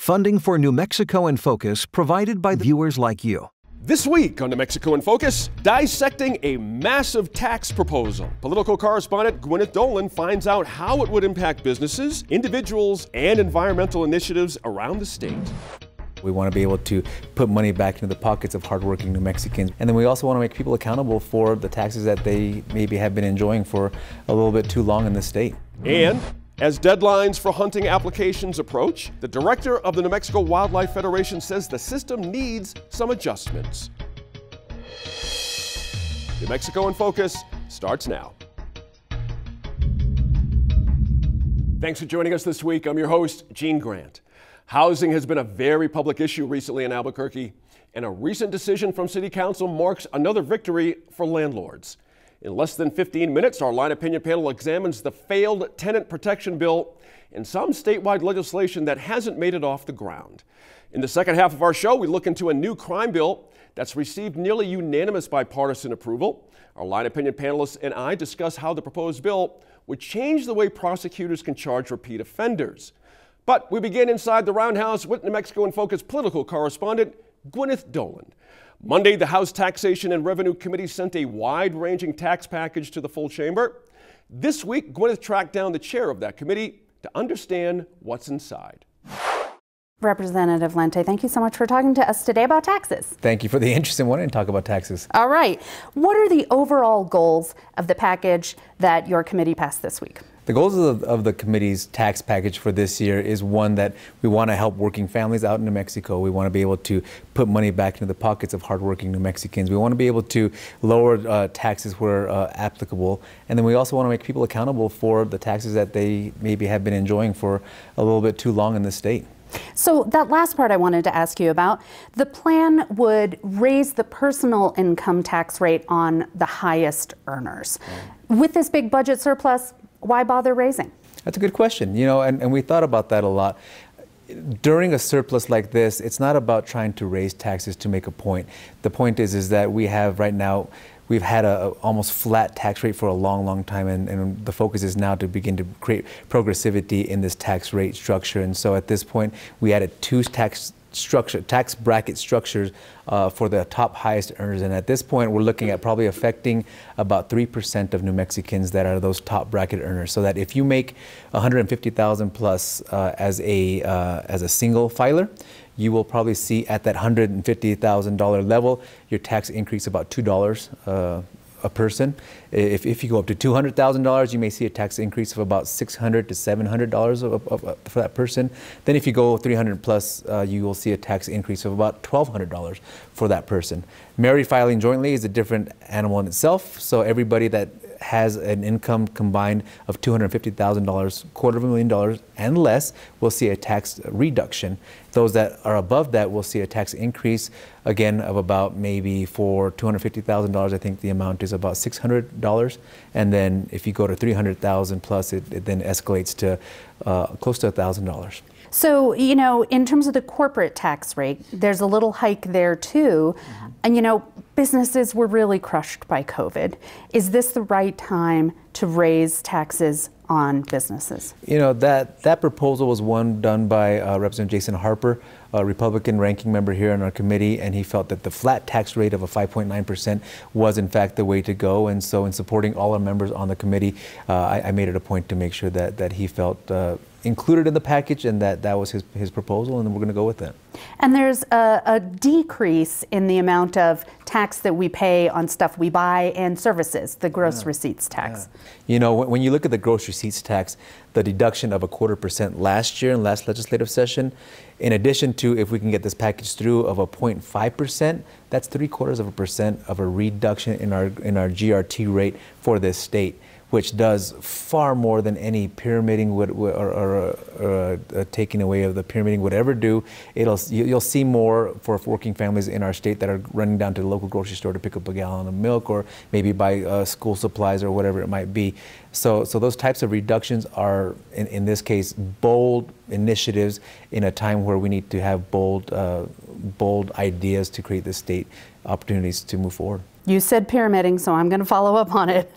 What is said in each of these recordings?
Funding for New Mexico in Focus provided by viewers like you. This week on New Mexico in Focus, dissecting a massive tax proposal. Political correspondent Gwyneth Dolan finds out how it would impact businesses, individuals, and environmental initiatives around the state. We want to be able to put money back into the pockets of hardworking New Mexicans. And then we also want to make people accountable for the taxes that they maybe have been enjoying for a little bit too long in the state. And as deadlines for hunting applications approach, the director of the New Mexico Wildlife Federation says the system needs some adjustments. New Mexico in Focus starts now. Thanks for joining us this week. I'm your host, Gene Grant. Housing has been a very public issue recently in Albuquerque, and a recent decision from City Council marks another victory for landlords. In less than 15 minutes, our Line Opinion panel examines the failed tenant protection bill and some statewide legislation that hasn't made it off the ground. In the second half of our show, we look into a new crime bill that's received nearly unanimous bipartisan approval. Our Line Opinion panelists and I discuss how the proposed bill would change the way prosecutors can charge repeat offenders. But we begin inside the Roundhouse with New Mexico in Focus political correspondent Gwyneth Dolan. Monday, the House Taxation and Revenue Committee sent a wide-ranging tax package to the full chamber. This week, Gwyneth tracked down the chair of that committee to understand what's inside. Representative Lente, thank you so much for talking to us today about taxes. Thank you for the interest in wanting to talk about taxes. All right. What are the overall goals of the package that your committee passed this week? The goals of the committee's tax package for this year is one that we want to help working families out in New Mexico. We want to be able to put money back into the pockets of hardworking New Mexicans. We want to be able to lower taxes where applicable. And then we also want to make people accountable for the taxes that they maybe have been enjoying for a little bit too long in the state. So that last part I wanted to ask you about. The plan would raise the personal income tax rate on the highest earners. With this big budget surplus, why bother raising? That's a good question, and we thought about that a lot. During a surplus like this, it's not about trying to raise taxes to make a point. The point is that we have right now, we've had a almost flat tax rate for a long time, and the focus is now to begin to create progressivity in this tax rate structure. And so at this point, we added two tax bracket structures for the top highest earners. And at this point, we're looking at probably affecting about 3% of New Mexicans that are those top bracket earners. So that if you make $150,000 plus as a single filer, you will probably see at that $150,000 level, your tax increase about $2 a person. If you go up to $200,000, you may see a tax increase of about $600 to $700 for that person. Then if you go 300 plus, you will see a tax increase of about $1,200 for that person. Married filing jointly is a different animal in itself. So everybody that has an income combined of $250,000, $250,000 and less, will see a tax reduction. Those that are above that will see a tax increase, again, of about maybe for $250,000, I think the amount is about $600. And then if you go to $300,000 plus, it then escalates to close to $1,000. So, in terms of the corporate tax rate, there's a little hike there too. And, businesses were really crushed by COVID. Is this the right time to raise taxes on businesses? That proposal was one done by Representative Jason Harper, a Republican ranking member here in our committee, and he felt that the flat tax rate of a 5.9% was in fact the way to go. And so in supporting all our members on the committee, I made it a point to make sure that he felt included in the package, and that was his proposal, and we're going to go with that. And there's a decrease in the amount of tax that we pay on stuff we buy and services, the gross receipts tax. When you look at the gross receipts tax, the deduction of 1/4% last year in last legislative session, in addition to if we can get this package through of 0.5%, that's 3/4% of a reduction in our GRT rate for this state, which does far more than any pyramiding or taking away of the pyramiding would ever do. You'll see more for working families in our state that are running down to the local grocery store to pick up a gallon of milk, or maybe buy school supplies or whatever it might be. So those types of reductions are, in this case, bold initiatives in a time where we need to have bold bold ideas to create the state opportunities to move forward. You said pyramiding, so I'm going to follow up on it.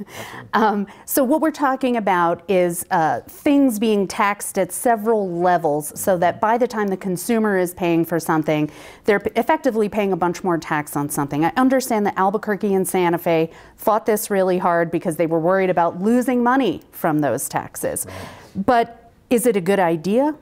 So what we're talking about is things being taxed at several levels so that by the time the consumer is paying for something, they're effectively paying a bunch more tax on something. I understand that Albuquerque and Santa Fe fought this really hard because they were worried about losing money from those taxes. Right. But is it a good idea?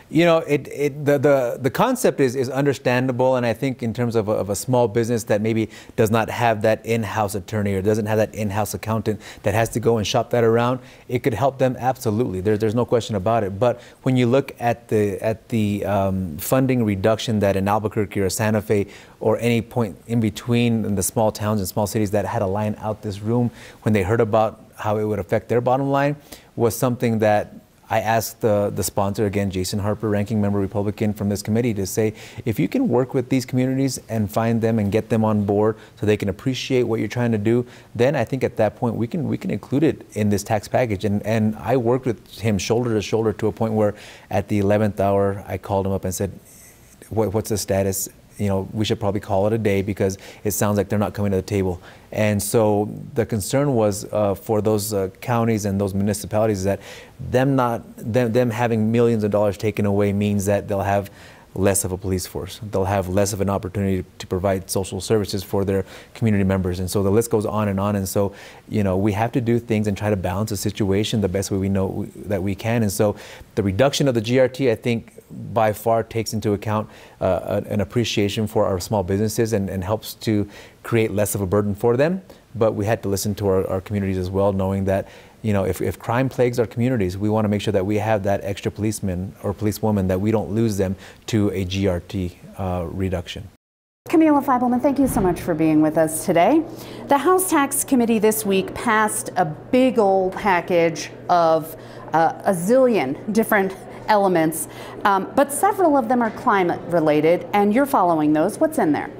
You know, the concept is understandable, and I think in terms of a small business that maybe does not have that in-house attorney or doesn't have that in-house accountant that has to go and shop that around, it could help them absolutely. There's no question about it. But when you look at the funding reduction that in Albuquerque or Santa Fe or any point in between in the small towns and small cities that had a line out this room, when they heard about how it would affect their bottom line, was something that I asked the sponsor, again, Jason Harper, ranking member Republican from this committee, to say, if you can work with these communities and find them and get them on board so they can appreciate what you're trying to do, then I think at that point we can include it in this tax package. And I worked with him shoulder to shoulder to a point where at the 11th hour, I called him up and said, what's the status? You know, we should probably call it a day because it sounds like they're not coming to the table. And so the concern was for those counties and those municipalities that them having millions of dollars taken away means that they'll have less of a police force. They'll have less of an opportunity to provide social services for their community members. And so the list goes on. And so, you know, we have to do things and try to balance the situation the best way we know that we can. And so the reduction of the GRT, I think, by far takes into account an appreciation for our small businesses and helps to create less of a burden for them. But we had to listen to our communities as well, knowing that, you know, if crime plagues our communities, we want to make sure that we have that extra policeman or policewoman, that we don't lose them to a GRT reduction. Camila Feibelman, thank you so much for being with us today. The House Tax Committee this week passed a big old package of a zillion different elements, but several of them are climate related, and you're following those. What's in there?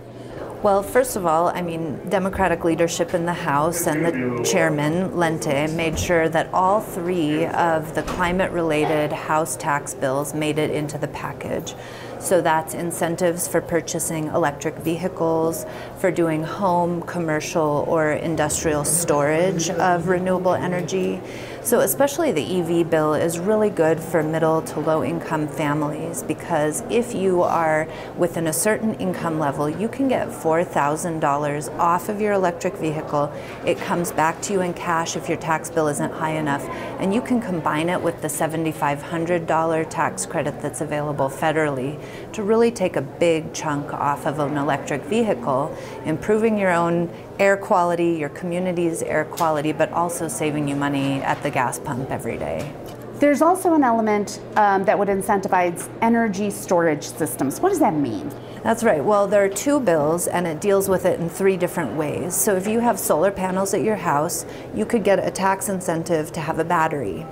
Well, first of all, I mean, Democratic leadership in the House and the chairman, Lente, made sure that all three of the climate-related House tax bills made it into the package. So that's incentives for purchasing electric vehicles, for doing home, commercial, or industrial storage of renewable energy. So especially the EV bill is really good for middle to low income families, because if you are within a certain income level, you can get $4,000 off of your electric vehicle. It comes back to you in cash if your tax bill isn't high enough, and you can combine it with the $7,500 tax credit that's available federally to really take a big chunk off of an electric vehicle, improving your own air quality, your community's air quality, but also saving you money at the gas pump every day. There's also an element that would incentivize energy storage systems. What does that mean? That's right. Well, there are two bills, and it deals with it in three different ways. So if you have solar panels at your house, you could get a tax incentive to have a battery.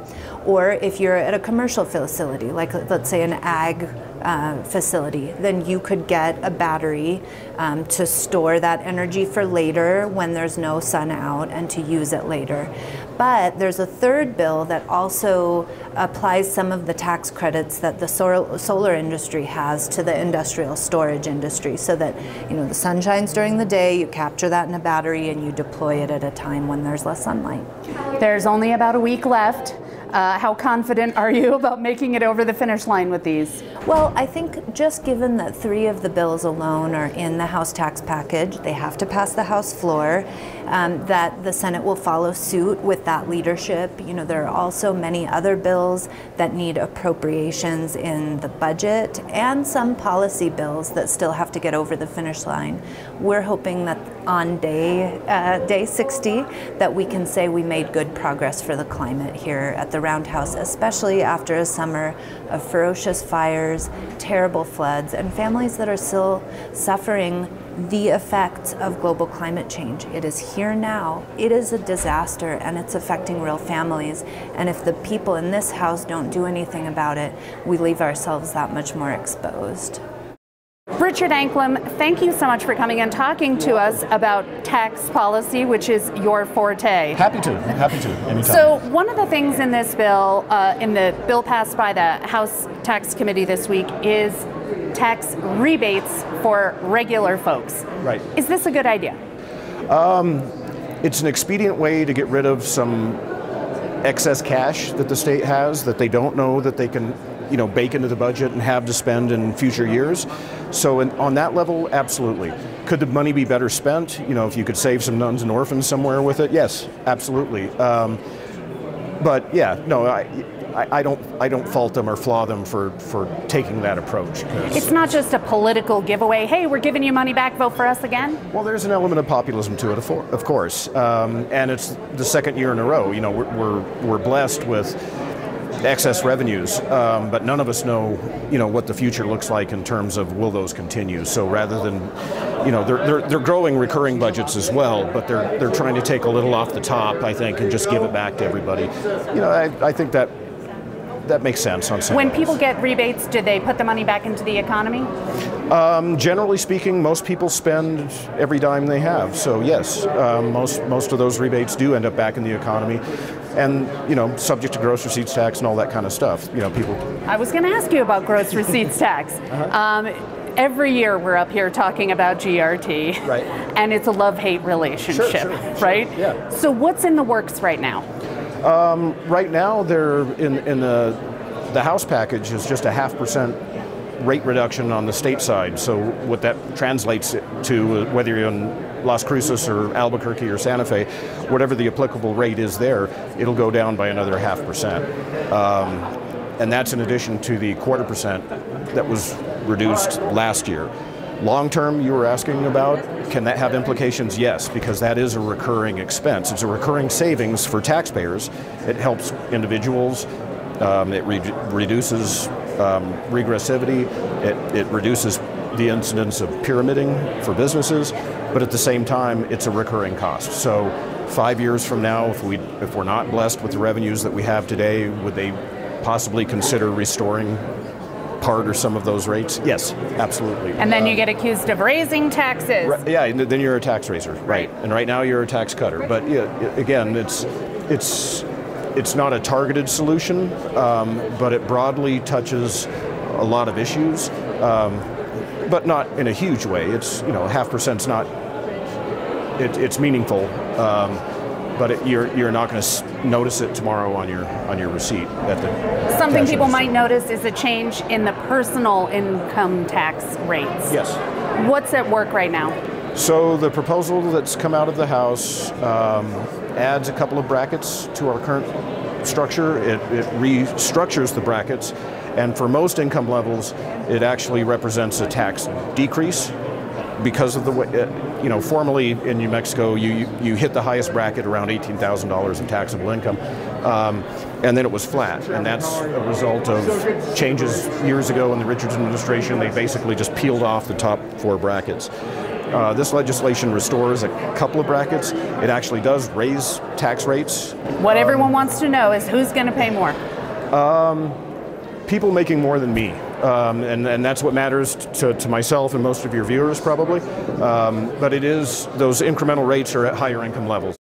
Or if you're at a commercial facility, like let's say an ag facility, then you could get a battery to store that energy for later when there's no sun out and to use it later. But there's a third bill that also applies some of the tax credits that the solar industry has to the industrial storage industry, so that, you know, the sun shines during the day, you capture that in a battery and you deploy it at a time when there's less sunlight. There's only about a week left. How confident are you about making it over the finish line with these? Well, I think just given that three of the bills alone are in the House tax package, they have to pass the House floor, that the Senate will follow suit with that leadership. You know, there are also many other bills that need appropriations in the budget and some policy bills that still have to get over the finish line. We're hoping that on day 60 that we can say we made good progress for the climate here at the Roundhouse, especially after a summer of ferocious fires, terrible floods, and families that are still suffering the effects of global climate change. It is here now. It is a disaster, and it's affecting real families. And if the people in this House don't do anything about it, we leave ourselves that much more exposed. Richard Anklam, thank you so much for coming and talking to us about tax policy, which is your forte. Happy to, anytime. So one of the things in this bill, in the bill passed by the House Tax Committee this week, is tax rebates for regular folks. Right. Is this a good idea? It's an expedient way to get rid of some excess cash that the state has that they don't know that they can, bake into the budget and have to spend in future years. So on that level, absolutely. Could the money be better spent? If you could save some nuns and orphans somewhere with it, yes, absolutely. But yeah, no, I don't fault them or flaw them for taking that approach. It's not just a political giveaway. Hey, we're giving you money back. Vote for us again. Well, there's an element of populism to it, of course, and it's the second year in a row. We're blessed with excess revenues, but none of us know, what the future looks like in terms of will those continue. So rather than, they're growing recurring budgets as well, but they're trying to take a little off the top, I think, and just give it back to everybody. I think that makes sense on some When levels. people get rebates, do they put the money back into the economy? Generally speaking, most people spend every dime they have. So yes, most of those rebates do end up back in the economy, and subject to gross receipts tax and all that kind of stuff. People. I was going to ask you about gross receipts tax. Every year we're up here talking about GRT, Right. And it's a love-hate relationship, Sure, right? yeah. So what's in the works right now? Right now, they're in the House package is just a 0.5% rate reduction on the state side. So what that translates to, whether you're in Las Cruces or Albuquerque or Santa Fe, whatever the applicable rate is there, it'll go down by another 0.5%. And that's in addition to the 0.25% that was reduced last year. Long term, you were asking about, can that have implications? Yes, because that is a recurring expense. It's a recurring savings for taxpayers. It helps individuals. It reduces regressivity. It reduces the incidence of pyramiding for businesses. But at the same time, it's a recurring cost. So 5 years from now, if we're not blessed with the revenues that we have today, would they possibly consider restoring part or some of those rates? Yes, absolutely. And then you get accused of raising taxes. Yeah, and then you're a tax raiser, right? And right now you're a tax cutter. But yeah, again, it's not a targeted solution, but it broadly touches a lot of issues, but not in a huge way. It's 0.5%'s not. It's meaningful. But you're not going to notice it tomorrow on your receipt at the Something cash people register. might notice is a change in the personal income tax rates. Yes. What's at work right now? So the proposal that's come out of the House adds a couple of brackets to our current structure. It restructures the brackets, and for most income levels, it actually represents a tax decrease. Because of the way, formally in New Mexico, you hit the highest bracket around $18,000 in taxable income, and then it was flat. And that's a result of changes years ago in the Richardson administration. They basically just peeled off the top 4 brackets. This legislation restores a couple of brackets. It actually does raise tax rates. What everyone wants to know is who's going to pay more? People making more than me. And that's what matters to myself and most of your viewers probably. But it is, those incremental rates are at higher income levels.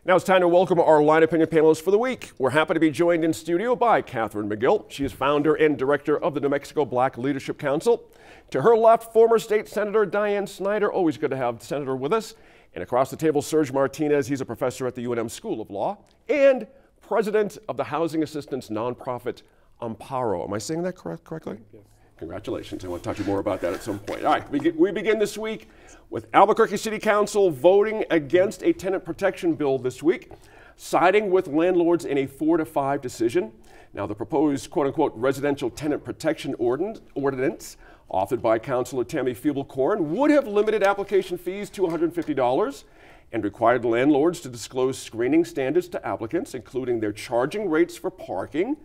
Now it's time to welcome our Line Opinion panelists for the week. We're happy to be joined in studio by Catherine McGill. She is founder and director of the New Mexico Black Leadership Council. To her left, former state senator Diane Snyder. Always good to have the senator with us. And across the table, Serge Martinez. He's a professor at the UNM School of Law and president of the housing assistance nonprofit Amparo. Am I saying that correctly? Yes. Congratulations. I want to talk to you more about that at some point. All right, we begin this week with Albuquerque City Council voting against a tenant protection bill this week, siding with landlords in a 4-5 decision. Now, the proposed quote-unquote residential tenant protection ordinance, authored by Councilor Tammy Feeble-Corn, would have limited application fees to $150 and required landlords to disclose screening standards to applicants, including their charging rates for parking,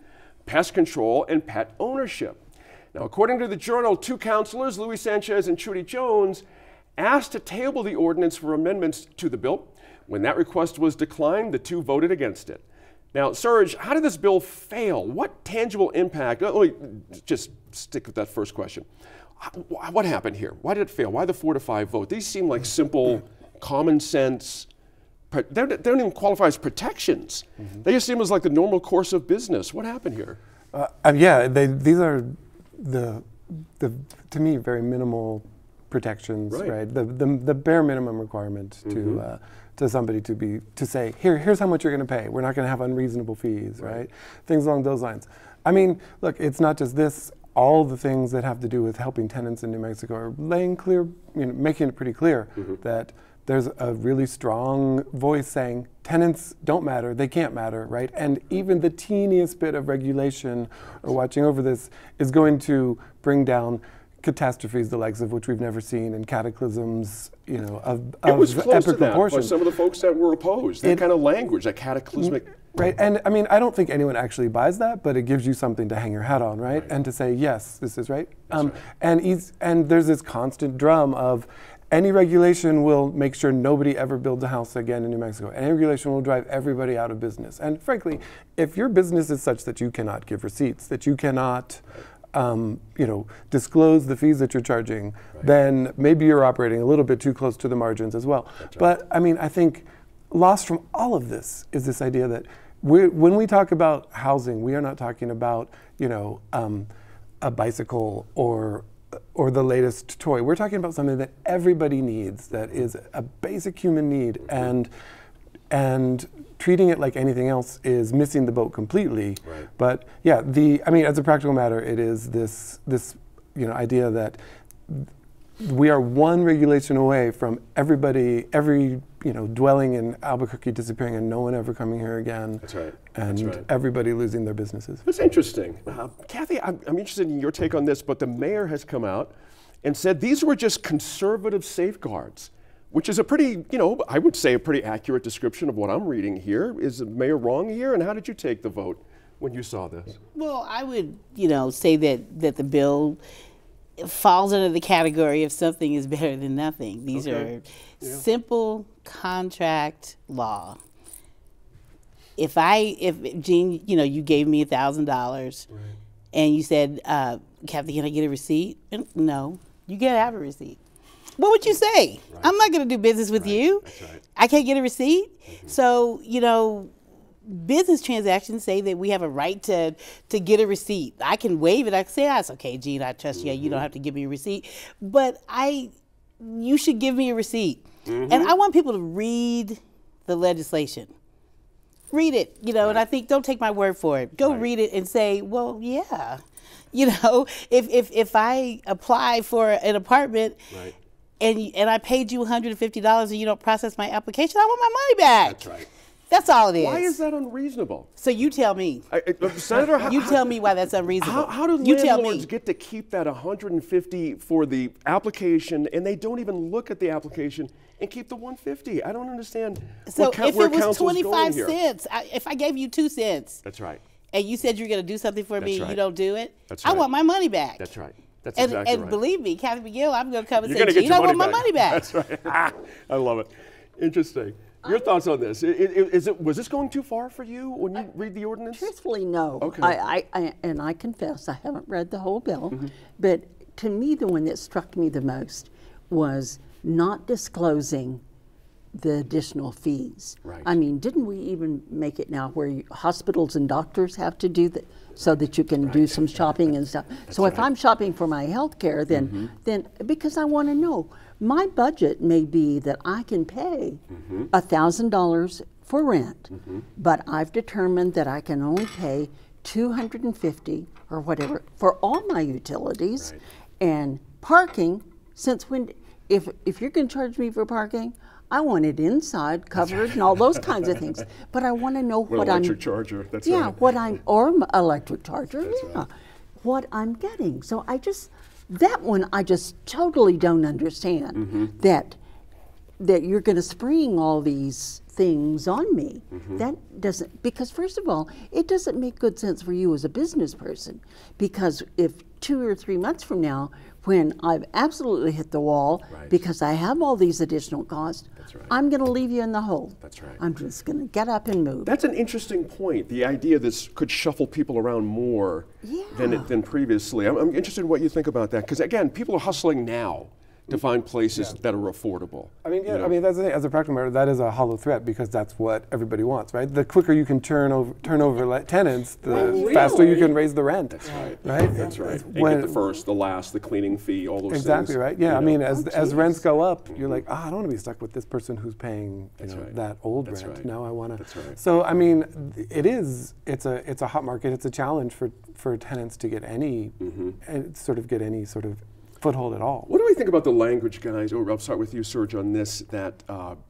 pest control, and pet ownership. Now, according to the Journal, 2 councilors, Louis Sanchez and Trudy Jones, asked to table the ordinance for amendments to the bill. When that request was declined, the 2 voted against it. Now, Surge, how did this bill fail? What tangible impact? Let me just stick with that first question. What happened here? Why did it fail? Why the 4-5 vote? These seem like simple, common sense. They don't even qualify as protections. They just seem as like the normal course of business. What happened here? Yeah, these are to me, very minimal protections, right? The bare minimum requirement to somebody to say, here's how much you're going to pay. We're not going to have unreasonable fees, right? Things along those lines. I mean, look, it's not just this. All the things that have to do with helping tenants in New Mexico are laying clear, making it pretty clear that there's a really strong voice saying tenants don't matter, they can't matter, right? And even the teeniest bit of regulation or watching over this is going to bring down catastrophes the likes of which we've never seen, and cataclysms, of it was close epic to that proportions. By some of the folks that were opposed. That kind of language, that cataclysmic. Right, and I mean, I don't think anyone actually buys that, but it gives you something to hang your hat on, right? And to say, yes, this is right. And there's this constant drum of any regulation will make sure nobody ever builds a house again in New Mexico. Any regulation will drive everybody out of business. And frankly, if your business is such that you cannot give receipts, that you cannot disclose the fees that you're charging, then maybe you're operating a little bit too close to the margins as well. But I mean, I think lost from all of this is this idea that when we talk about housing, we are not talking about a bicycle or the latest toy. We're talking about something that everybody needs, that is a basic human need, and treating it like anything else is missing the boat completely. But yeah, as a practical matter, it is this idea that we are one regulation away from every dwelling in Albuquerque disappearing and no one ever coming here again. That's right. And everybody losing their businesses. That's interesting. Kathy, I'm interested in your take on this, but the mayor has come out and said these were just conservative safeguards, which is a pretty, I would say a pretty accurate description of what I'm reading here. Is the mayor wrong here? And how did you take the vote when you saw this? Well, I would, say that the bill falls under the category of something is better than nothing. These are simple contract law. If Gene, you gave me $1,000 and you said, Kathy, can I get a receipt? No, you gotta have a receipt. What would you say? I'm not gonna do business with you. I can't get a receipt. So, business transactions say that we have a right to get a receipt. I can waive it. I can say, that's okay, Gene, I trust you. You don't have to give me a receipt. But you should give me a receipt. And I want people to read the legislation. Read it, and I think don't take my word for it. Go read it and say, well, yeah. If I apply for an apartment and I paid you $150 and you don't process my application, I want my money back. That's right. That's all it is. Why is that unreasonable? So you tell me. Senator, you tell me why that's unreasonable. How do landlords get to keep that $150 for the application and they don't even look at the application and keep the $150? I don't understand. So if it was 25 cents, if I gave you 2 cents. That's right. And you said you're going to do something for me and you don't do it, That's right. I want my money back. That's right. That's exactly right. And believe me, Kathy McGill, I'm going to come and You're say, Gene, I want my money back. That's right. I love it. Interesting. Your thoughts on this? Was this going too far for you when you read the ordinance? Truthfully, no. Okay. I confess I haven't read the whole bill, but to me the one that struck me the most was not disclosing the additional fees. Right. I mean, didn't we even make it now where hospitals and doctors have to do that so that you can do some shopping and stuff? So if I'm shopping for my health care, then because I want to know, my budget may be that I can pay $1,000 for rent, but I've determined that I can only pay $250 or whatever for all my utilities and parking. Since when, if you're going to charge me for parking, I want it inside, covered, and all those kinds of things. But I want to know what I'm. Electric charger. That's yeah, right. what I'm or electric charger. That's right. What I'm getting. So that one I just totally don't understand that you're going to spring all these things on me. That doesn't, because first of all, it doesn't make good sense for you as a business person, because if 2 or 3 months from now, when I've absolutely hit the wall because I have all these additional costs, right. I'm going to leave you in the hole. That's right. I'm just going to get up and move. That's an interesting point. The idea this could shuffle people around more than previously. I'm interested in what you think about that, because again, people are hustling now to find places that are affordable. I mean, I mean, that's the thing. As a practical matter, that is a hollow threat, because that's what everybody wants, right? The quicker you can turn over tenants, the faster you can raise the rent. That's right. Right. That's right. And get the first, the last, the cleaning fee, all those things. Exactly right. Yeah. I mean, as rents go up, you're like, I don't want to be stuck with this person who's paying that old rent. Right. Now I want to. That's right. So I mean, it's a hot market. It's a challenge for tenants to get any sort of foothold at all. What do we think about the language, guys? I'll start with you, Serge, on this, that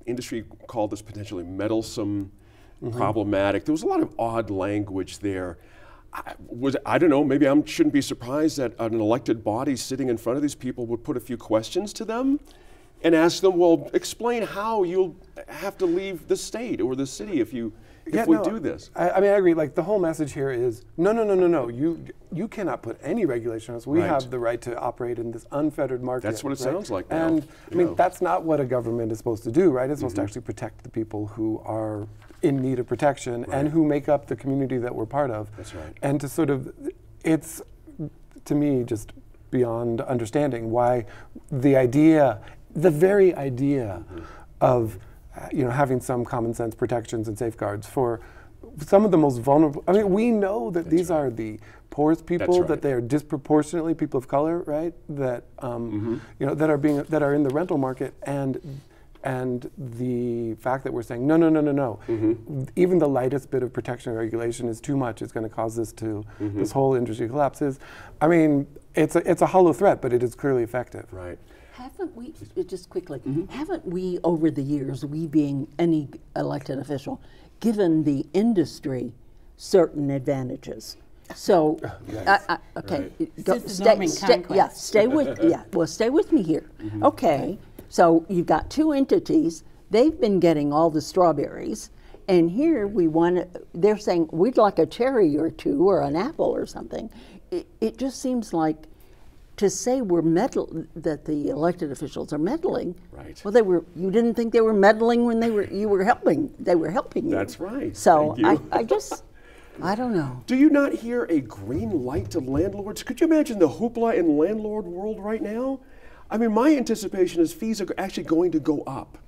industry called this potentially meddlesome, problematic. There was a lot of odd language there. I don't know, maybe I shouldn't be surprised that an elected body sitting in front of these people would put a few questions to them and ask them, well, explain how you'll have to leave the state or the city if we do this. I mean, I agree. Like, the whole message here is, no. You cannot put any regulation on us. We have the right to operate in this unfettered market. That's what it sounds like now. And I mean, that's not what a government is supposed to do, right? It's supposed to actually protect the people who are in need of protection and who make up the community that we're part of. That's right. And to sort of, it's, to me, just beyond understanding why the very idea of having some common sense protections and safeguards for some of the most vulnerable. I mean, we know that these are the poorest people, that they are disproportionately people of color, right? That that are in the rental market, and the fact that we're saying no, even the lightest bit of protection or regulation is too much. It's going to cause this whole industry collapses. I mean, it's a hollow threat, but it is clearly effective. Right. Haven't we, just quickly, haven't we over the years, we being any elected official, given the industry certain advantages? So, okay, stay with me here. Okay, so you've got two entities. They've been getting all the strawberries, and here they're saying we'd like a cherry or two or an apple or something. It just seems like, to say that the elected officials are meddling. Right. Well, you didn't think they were meddling when you were helping. They were helping you. That's right. So I don't know. Do you not hear a green light to landlords? Could you imagine the hoopla in landlord world right now? I mean, my anticipation is fees are actually going to go up.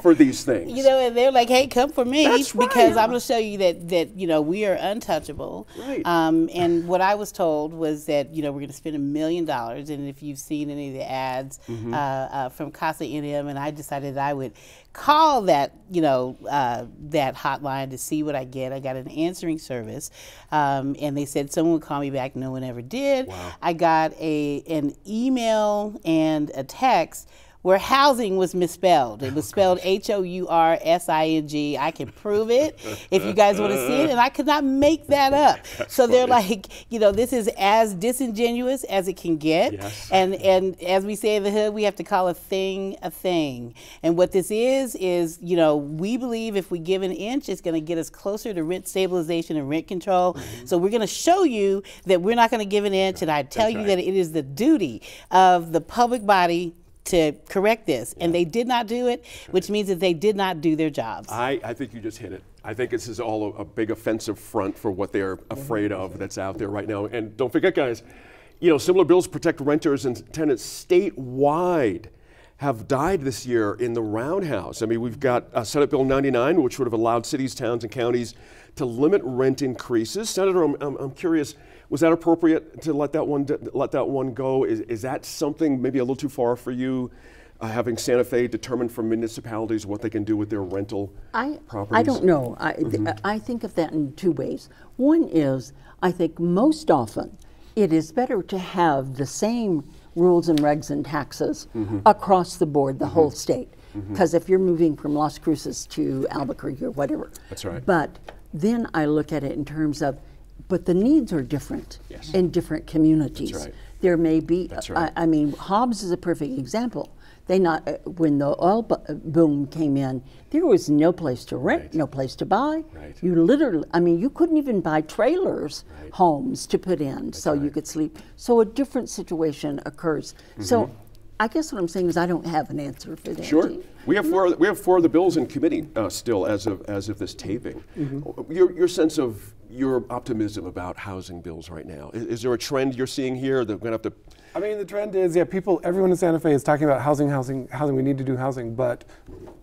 For these things. And they're like, hey, come for me. That's right. Because I'm going to show you that we are untouchable. Right. And what I was told was that, we're going to spend $1 million. And if you've seen any of the ads from Casa NM, and I decided I would call that, that hotline to see what I get. I got an answering service. And they said someone would call me back. No one ever did. Wow. I got an email and a text where housing was misspelled. It was spelled HOURSING. I can prove it if you guys want to see it, and I could not make that up. So they're like, this is as disingenuous as it can get. Yes. And as we say in the hood, we have to call a thing a thing. And what this is, we believe if we give an inch, it's going to get us closer to rent stabilization and rent control. So we're going to show you that we're not going to give an inch, and I tell you that it is the duty of the public body to correct this, and they did not do it, which means that they did not do their jobs. I think you just hit it. I think this is all a big offensive front for what they're afraid of that's out there right now. And don't forget, guys, similar bills protect renters and tenants statewide have died this year in the roundhouse. I mean, we've got Senate Bill 99, which would have allowed cities, towns, and counties to limit rent increases. Senator, I'm curious, was that appropriate to let that one go? Is that something maybe a little too far for you, having Santa Fe determine for municipalities what they can do with their rental properties? I don't know. I think of that in two ways. One is, I think most often it is better to have the same rules and regs and taxes across the board, the whole state. Because if you're moving from Las Cruces to Albuquerque or whatever. That's right. But then I look at it in terms of, but the needs are different in different communities. That's right. There may be, right. I mean, Hobbs is a perfect example. When the oil boom came in, there was no place to rent, no place to buy. Right. You literally, you couldn't even buy trailers, homes to put in, so you could sleep. So a different situation occurs. So I guess what I'm saying is I don't have an answer for that. Sure. We have four of the bills in committee still as of this taping. Your sense of your optimism about housing bills right now. Is there a trend you're seeing here that we're going to have to? I mean, the trend is, everyone in Santa Fe is talking about housing. We need to do housing, but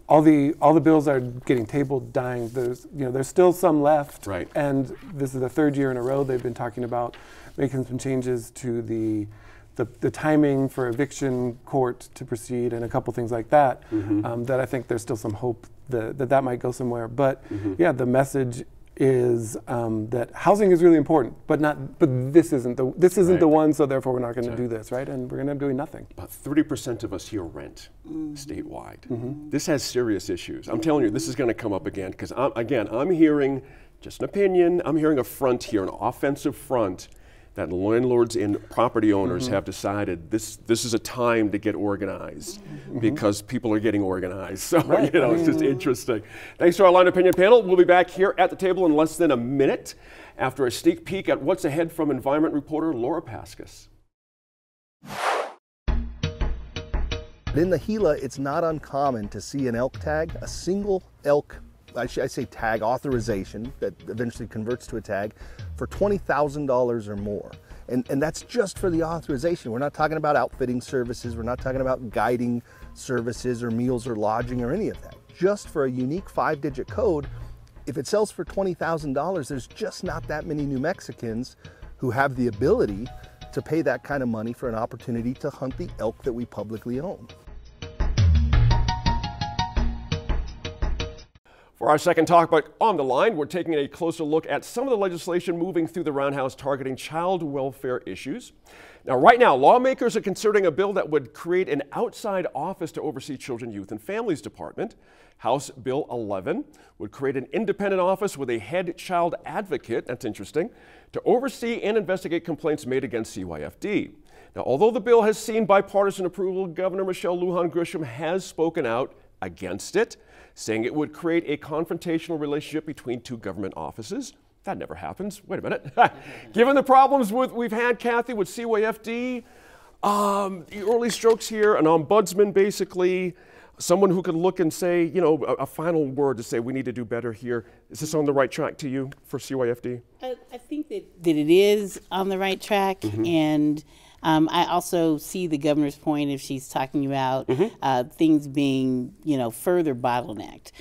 all the bills are getting tabled, dying. There's still some left, right? And this is the third year in a row they've been talking about making some changes to the timing for eviction court to proceed and a couple things like that. That I think there's still some hope that might go somewhere. But yeah, the message is that housing is really important, but this isn't the one. So therefore, we're not going to do this, right? And we're going to end up doing nothing. About 30% of us here rent statewide. This has serious issues. I'm telling you, this is going to come up again because I'm hearing, just an opinion, I'm hearing a front here, an offensive front, that landlords and property owners have decided this is a time to get organized because people are getting organized. So, it's just interesting. Thanks to our Line Opinion panel. We'll be back here at the table in less than a minute after a sneak peek at what's ahead from environment reporter Laura Paskus. In the Gila, it's not uncommon to see an elk tag, a single elk, I say tag authorization that eventually converts to a tag for $20,000 or more. And that's just for the authorization. We're not talking about outfitting services. We're not talking about guiding services or meals or lodging or any of that. Just for a unique 5-digit code, if it sells for $20,000, there's just not that many New Mexicans who have the ability to pay that kind of money for an opportunity to hunt the elk that we publicly own. For our second talk, but on the line, we're taking a closer look at some of the legislation moving through the Roundhouse targeting child welfare issues. Now, right now, lawmakers are considering a bill that would create an outside office to oversee Children, Youth, and Families Department. House Bill 11 would create an independent office with a head child advocate, that's interesting, to oversee and investigate complaints made against CYFD. Now, although the bill has seen bipartisan approval, Governor Michelle Lujan Grisham has spoken out against it, saying it would create a confrontational relationship between two government offices. That never happens. Wait a minute. Given the problems we've had, Kathy, with CYFD, the early strokes here, an ombudsman basically, someone who could look and say, a final word to say we need to do better here. Is this on the right track to you for CYFD? I think that it is on the right track, and I also see the governor's point if she's talking about things being, further bottlenecked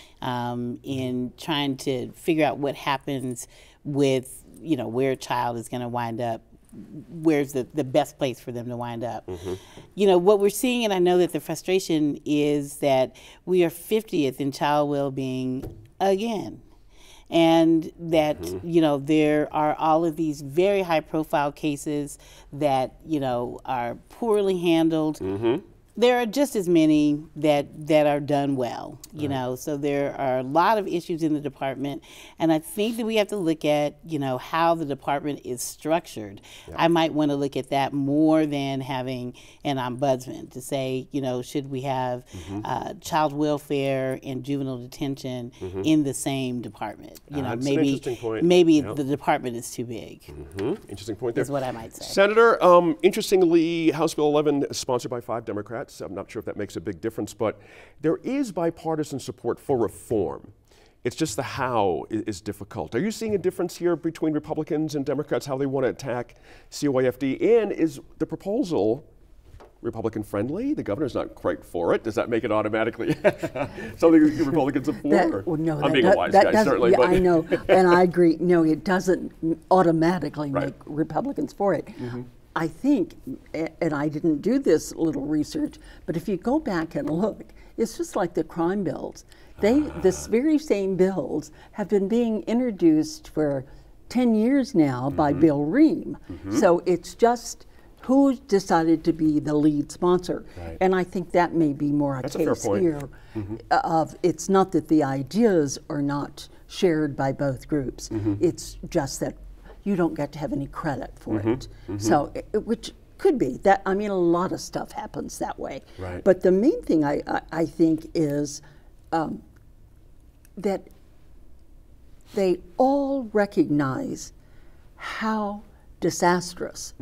in trying to figure out what happens with, where a child is going to wind up, where's the best place for them to wind up. What we're seeing, and I know that the frustration is that we are 50th in child well-being again. And that, there are all of these very high profile cases that, are poorly handled. There are just as many that are done well, so there are a lot of issues in the department. And I think that we have to look at, how the department is structured. I might want to look at that more than having an ombudsman to say, should we have child welfare and juvenile detention in the same department? Maybe the department is too big. Interesting point there. Is what I might say. Senator, interestingly, House Bill 11 is sponsored by 5 Democrats. I'm not sure if that makes a big difference, but there is bipartisan support for reform. It's just the how is difficult. Are you seeing a difference here between Republicans and Democrats, how they want to attack CYFD? And is the proposal Republican friendly? The governor's not quite for it. Does that make it automatically something that Republicans support? No, I'm being a wise guy, certainly. Yeah, I know, and I agree. No, it doesn't automatically make Republicans for it. I think, and I didn't do this little research, but if you go back and look, it's just like the crime bills. This very same bills have been being introduced for 10 years now by Bill Ream. So it's just who decided to be the lead sponsor. And I think that may be more a case here of it's not that the ideas are not shared by both groups. It's just that you don't get to have any credit for it. So, which could be that. I mean, a lot of stuff happens that way. But the main thing I think is that they all recognize how disastrous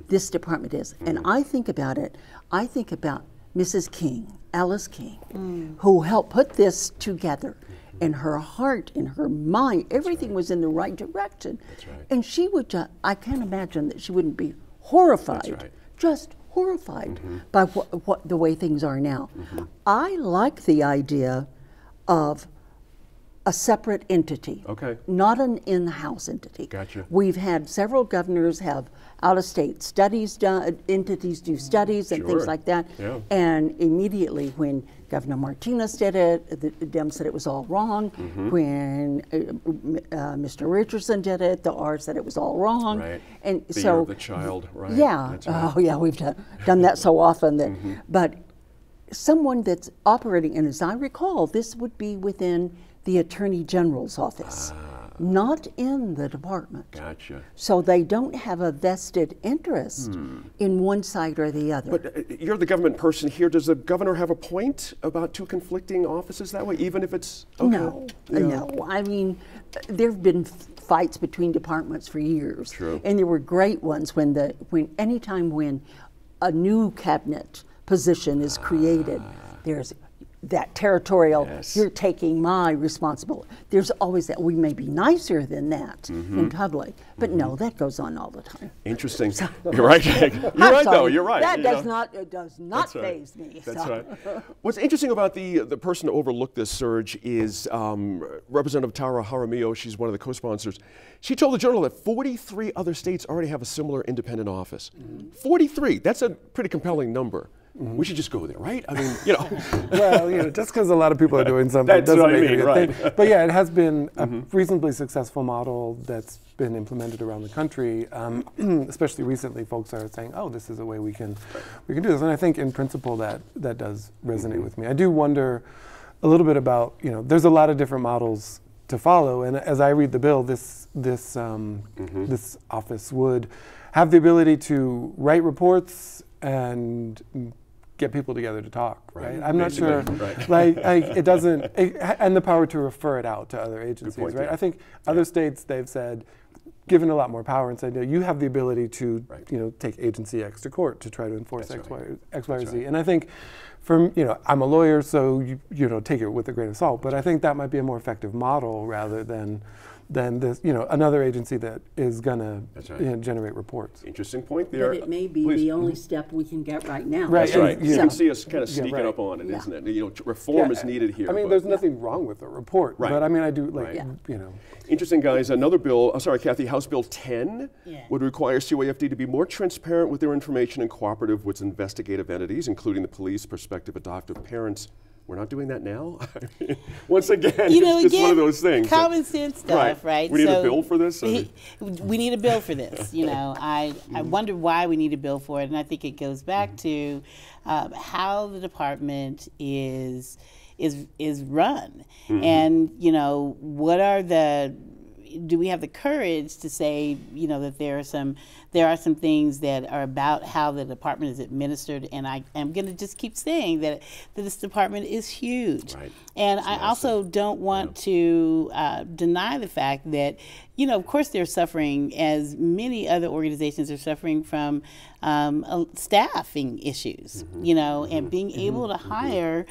this department is. And I think about it, I think about Mrs. King, Alice King, who helped put this together. And her heart and her mind, everything was in the right direction. That's right. And she would, I can't imagine that she wouldn't be horrified, just horrified by what the way things are now. I like the idea of a separate entity, not an in-house entity. Gotcha. We've had several governors have out-of-state studies done, entities do studies and things like that. Yeah. And immediately when Governor Martinez did it, the Dems said it was all wrong. When Mr. Richardson did it, the R said it was all wrong. Right. And the so year of the child, right? yeah, That's right. oh yeah, we've done that so often that, but someone that's operating, and as I recall, this would be within the Attorney General's office, not in the department. Gotcha. So they don't have a vested interest in one side or the other. But you're the government person here. Does the governor have a point about two conflicting offices that way, even if it's No, no. I mean, there have been fights between departments for years. True. And there were great ones when anytime when a new cabinet position is created, there's that territorial, you're taking my responsibility. There's always that. We may be nicer than that in public, but no, that goes on all the time. Interesting. You're right. You're right, though. You're right. That it does not faze me. That's right. What's interesting about the person who overlooked this surge is Representative Tara Jaramillo. She's one of the co-sponsors. She told the Journal that 43 other states already have a similar independent office. 43. That's a pretty compelling number. We should just go there, right? I mean, Well, just because a lot of people are doing something doesn't make it a good thing. But yeah, it has been a reasonably successful model that's been implemented around the country. Especially recently, folks are saying, "Oh, this is a way we can do this." And I think, in principle, that does resonate with me. I do wonder a little bit about, there's a lot of different models to follow, and as I read the bill, this office would have the ability to write reports and get people together to talk, right? I'm not sure, it doesn't, and the power to refer it out to other agencies, right? Yeah. I think other states, they've said, given a lot more power and said, no, you have the ability to, take agency X to court to try to enforce X, Y, or Z. And I think, I'm a lawyer, so take it with a grain of salt. But I think that might be a more effective model rather than this, another agency that is going to generate reports. Interesting point there. But it may be the only step we can get right now. Right. That's right. You can see us kind of sneaking up on it, isn't it? Reform is needed here. I mean, there's nothing wrong with the report, but I mean, I do Interesting, guys. Another bill, sorry, Kathy, House Bill 10 would require CYFD to be more transparent with their information and cooperative with investigative entities, including the police, prospective adoptive parents. We're not doing that now. Once again, it's just one of those things. Common sense stuff, right? We need a bill for this? We need a bill for this. I wonder why we need a bill for it, and I think it goes back to how the department is run, and what are do we have the courage to say, that there are some things that are about how the department is administered, and I am going to just keep saying that this department is huge. Right. And I also don't want to deny the fact that, of course they're suffering, as many other organizations are suffering from staffing issues, and being able to hire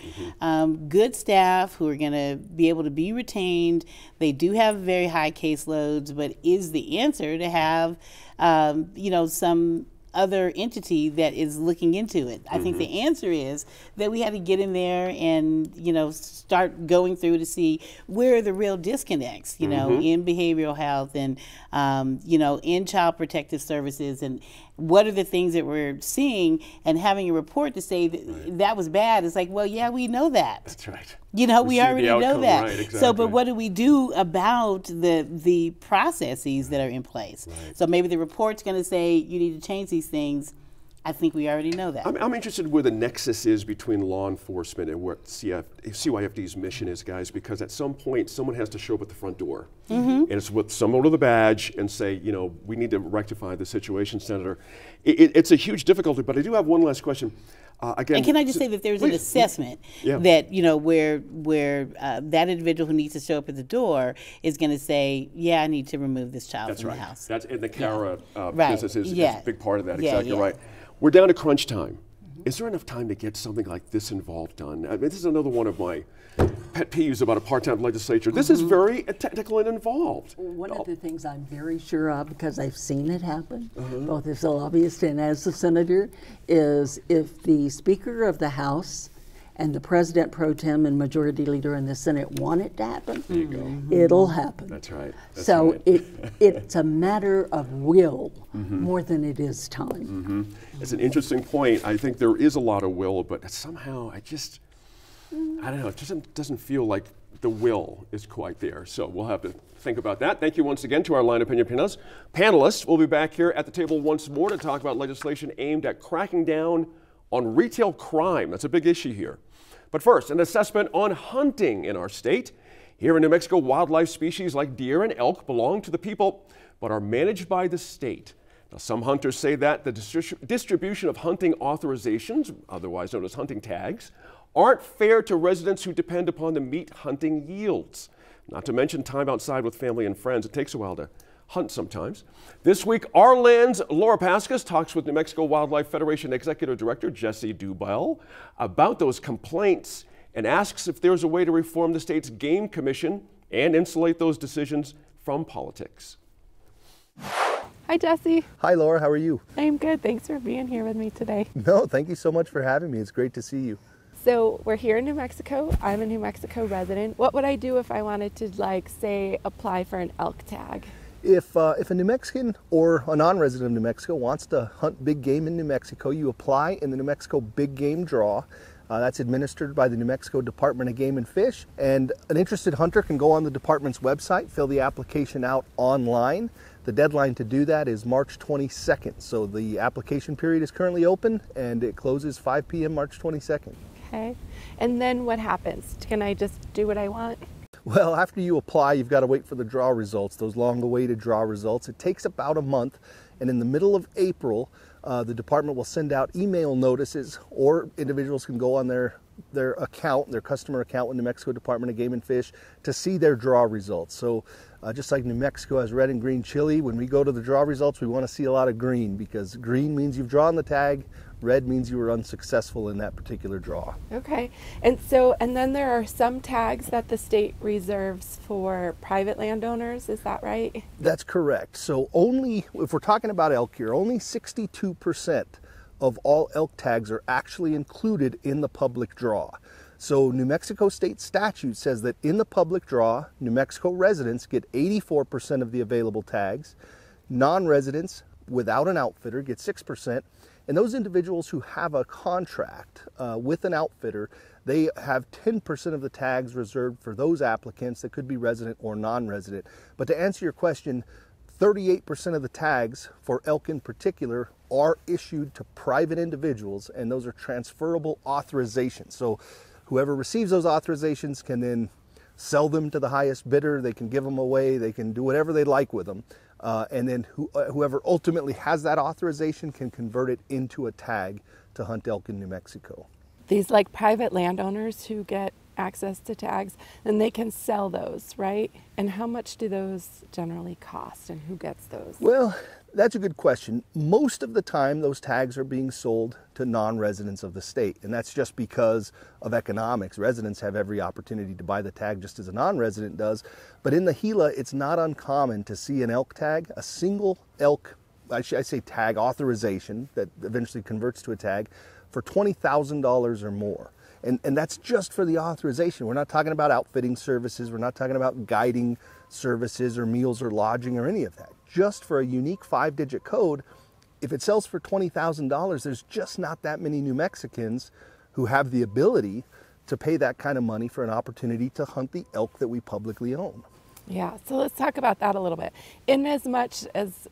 good staff who are going to be able to be retained. They do have very high caseloads, but is the answer to have, some other entity that is looking into it? I think the answer is that we had to get in there and, start going through to see where are the real disconnects, in behavioral health and, in child protective services, and what are the things that we're seeing, and having a report to say that that was bad. It's like, well, yeah, we know that. That's right. We already know that. Right, exactly. So, but what do we do about the processes that are in place? Right. So maybe the report's going to say you need to change these things. I think we already know that. I'm interested where the nexus is between law enforcement and where CYFD's mission is, guys, because at some point someone has to show up at the front door. And it's with someone with a badge and say, we need to rectify the situation, Senator. It's a huge difficulty, but I do have one last question. Again, and can I just say that there's an assessment that, where that individual who needs to show up at the door is going to say, yeah, I need to remove this child from the house. That's in the CARA business is a big part of that. Exactly right. We're down to crunch time. Is there enough time to get something like this involved done? I mean, this is another one of my pet peeves about a part-time legislature. This is very technical and involved. One of the things I'm very sure of, because I've seen it happen, both as a lobbyist and as a senator, is if the Speaker of the House and the President pro tem and Majority Leader in the Senate want it to happen, it'll happen. That's right. That's so right. it's a matter of will more than it is time. It's an interesting point. I think there is a lot of will, but somehow I don't know, it just doesn't feel like the will is quite there. So we'll have to think about that. Thank you once again to our line opinion panelists. We'll be back here at the table once more to talk about legislation aimed at cracking down on retail crime. That's a big issue here. But first, an assessment on hunting in our state. Here in New Mexico, wildlife species like deer and elk belong to the people, but are managed by the state. Now, some hunters say that the distribution of hunting authorizations, otherwise known as hunting tags, aren't fair to residents who depend upon the meat hunting yields. Not to mention time outside with family and friends. It takes a while to hunt sometimes. This week, Our Land's Laura Paskus talks with New Mexico Wildlife Federation Executive Director Jesse Dubell about those complaints and asks if there's a way to reform the state's game commission and insulate those decisions from politics. Hi, Jesse. Hi, Laura. How are you? I'm good. Thanks for being here with me today. No, thank you so much for having me. It's great to see you. So we're here in New Mexico. I'm a New Mexico resident. What would I do if I wanted to, like, say, apply for an elk tag? If a New Mexican or a non-resident of New Mexico wants to hunt big game in New Mexico, you apply in the New Mexico Big Game Draw. That's administered by the New Mexico Department of Game and Fish. And an interested hunter can go on the department's website, fill the application out online. The deadline to do that is March 22nd. So the application period is currently open and it closes 5 p.m. March 22nd. Okay. And then what happens? Can I just do what I want? Well, after you apply, you've got to wait for the draw results, those long-awaited draw results. It takes about a month, and in the middle of April, the department will send out email notices, or individuals can go on their account, their customer account with New Mexico Department of Game and Fish to see their draw results. So just like New Mexico has red and green chili, when we go to the draw results, we want to see a lot of green, because green means you've drawn the tag, red means you were unsuccessful in that particular draw. Okay. And then there are some tags that the state reserves for private landowners, is that right? That's correct. So only, if we're talking about elk here, only 62% of all elk tags are actually included in the public draw. So New Mexico state statute says that in the public draw, New Mexico residents get 84% of the available tags. Non-residents without an outfitter get 6%. And those individuals who have a contract with an outfitter, they have 10% of the tags reserved for those applicants that could be resident or non-resident. But to answer your question, 38% of the tags for elk in particular are issued to private individuals, and those are transferable authorizations. So whoever receives those authorizations can then sell them to the highest bidder, they can give them away, they can do whatever they like with them. And then whoever ultimately has that authorization can convert it into a tag to hunt elk in New Mexico. These like private landowners who get access to tags, then they can sell those, right? And how much do those generally cost, and who gets those? Well, that's a good question. Most of the time those tags are being sold to non-residents of the state, and that's just because of economics. Residents have every opportunity to buy the tag just as a non-resident does, but in the Gila it's not uncommon to see an elk tag, a single elk, I say tag authorization that eventually converts to a tag, for $20,000 or more. And that's just for the authorization. We're not talking about outfitting services, we're not talking about guiding services or meals or lodging or any of that. Just for a unique 5-digit code, if it sells for $20,000, there's just not that many New Mexicans who have the ability to pay that kind of money for an opportunity to hunt the elk that we publicly own. Yeah, so let's talk about that a little bit. In as much as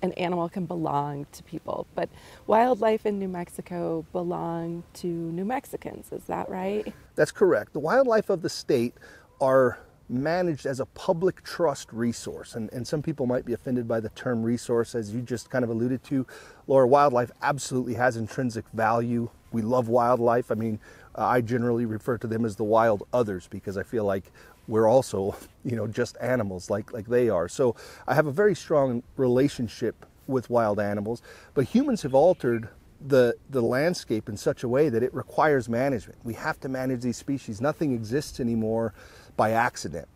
an animal can belong to people, but wildlife in New Mexico belong to New Mexicans, is that right? That's correct. The wildlife of the state are managed as a public trust resource, and some people might be offended by the term resource, as you just kind of alluded to. Laura, wildlife absolutely has intrinsic value. We love wildlife. I mean, I generally refer to them as the wild others, because I feel like we're also, just animals like they are. So I have a very strong relationship with wild animals, but humans have altered the landscape in such a way that it requires management. We have to manage these species. Nothing exists anymore by accident.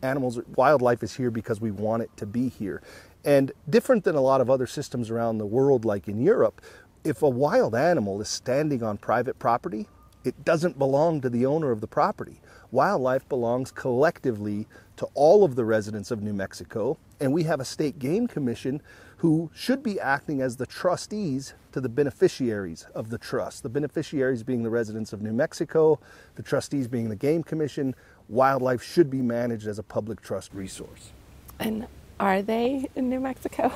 Wildlife is here because we want it to be here. And different than a lot of other systems around the world, like in Europe, if a wild animal is standing on private property, it doesn't belong to the owner of the property. Wildlife belongs collectively to all of the residents of New Mexico, and we have a state game commission who should be acting as the trustees to the beneficiaries of the trust. The beneficiaries being the residents of New Mexico, the trustees being the game commission. Wildlife should be managed as a public trust resource. And are they in New Mexico?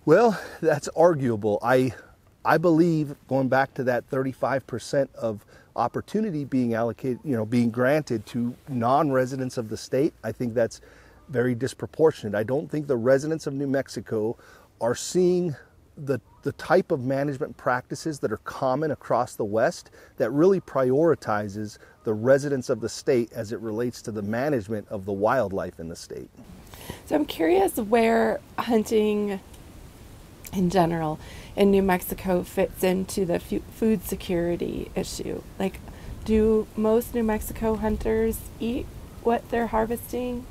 Well, that's arguable. I believe, going back to that 35% of opportunity being allocated, being granted to non-residents of the state, I think that's very disproportionate. I don't think the residents of New Mexico are seeing the type of management practices that are common across the West that really prioritizes the residents of the state as it relates to the management of the wildlife in the state. So I'm curious where hunting in general in New Mexico fits into the food security issue. Like, do most New Mexico hunters eat what they're harvesting?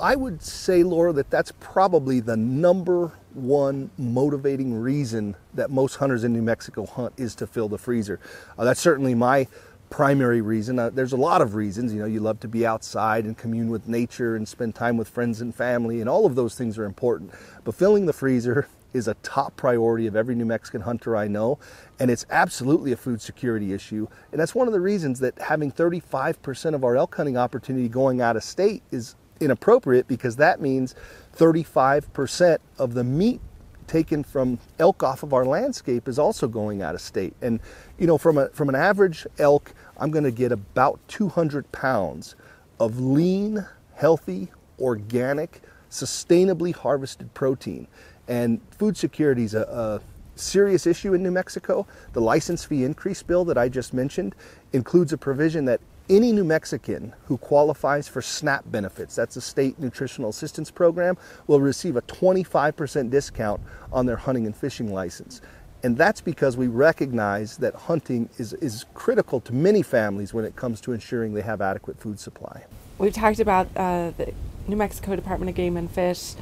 I would say, Laura, that's probably the number one motivating reason that most hunters in New Mexico hunt is to fill the freezer. That's certainly my primary reason. There's a lot of reasons. You love to be outside and commune with nature and spend time with friends and family, and all of those things are important. But filling the freezer is a top priority of every New Mexican hunter I know, and it's absolutely a food security issue. And that's one of the reasons that having 35% of our elk hunting opportunity going out of state is inappropriate, because that means 35% of the meat taken from elk off of our landscape is also going out of state. And from an average elk, I'm going to get about 200 pounds of lean, healthy, organic, sustainably harvested protein. And food security is a serious issue in New Mexico. The license fee increase bill that I just mentioned includes a provision that any New Mexican who qualifies for SNAP benefits, that's a state nutritional assistance program, will receive a 25% discount on their hunting and fishing license. And that's because we recognize that hunting is critical to many families when it comes to ensuring they have adequate food supply. We've talked about the New Mexico Department of Game and Fish.